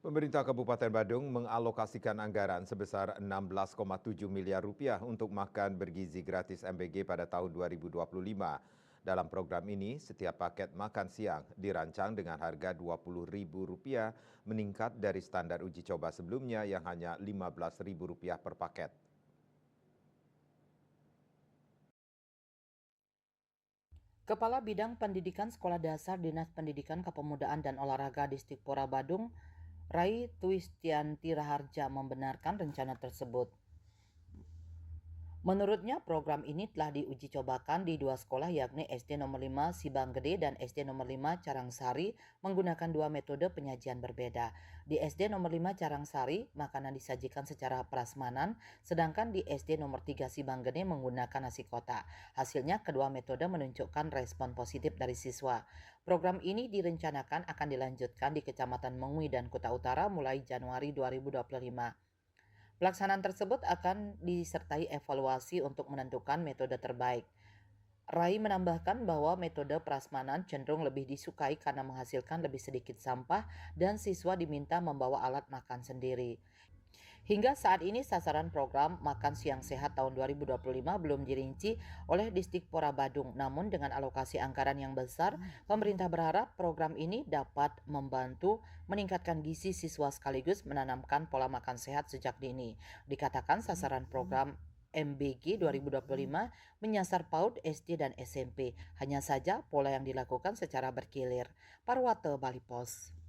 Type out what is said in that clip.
Pemerintah Kabupaten Badung mengalokasikan anggaran sebesar 16,7 miliar rupiah untuk makan bergizi gratis MBG pada tahun 2025. Dalam program ini, setiap paket makan siang dirancang dengan harga Rp20.000 meningkat dari standar uji coba sebelumnya yang hanya Rp15.000 per paket. Kepala Bidang Pendidikan Sekolah Dasar Dinas Pendidikan Kepemudaan dan Olahraga Distrik Pora Badung, Rai Twistianti Raharja membenarkan rencana tersebut. Menurutnya, program ini telah diuji cobakan di dua sekolah yakni SD nomor 5 Sibanggede dan SD nomor 5 Carangsari menggunakan dua metode penyajian berbeda. Di SD nomor 5 Carangsari, makanan disajikan secara prasmanan, sedangkan di SD nomor 3 Sibanggede menggunakan nasi kotak. Hasilnya, kedua metode menunjukkan respon positif dari siswa. Program ini direncanakan akan dilanjutkan di Kecamatan Mengui dan Kuta Utara mulai Januari 2025. Pelaksanaan tersebut akan disertai evaluasi untuk menentukan metode terbaik. Rai menambahkan bahwa metode prasmanan cenderung lebih disukai karena menghasilkan lebih sedikit sampah dan siswa diminta membawa alat makan sendiri. Hingga saat ini sasaran program Makan Siang Sehat tahun 2025 belum dirinci oleh Distrik Pora Badung. Namun dengan alokasi anggaran yang besar, pemerintah berharap program ini dapat membantu meningkatkan gizi siswa sekaligus menanamkan pola makan sehat sejak dini. Dikatakan sasaran program MBG 2025 menyasar PAUD, SD, dan SMP. Hanya saja pola yang dilakukan secara bergilir. Parwate Bali Pos.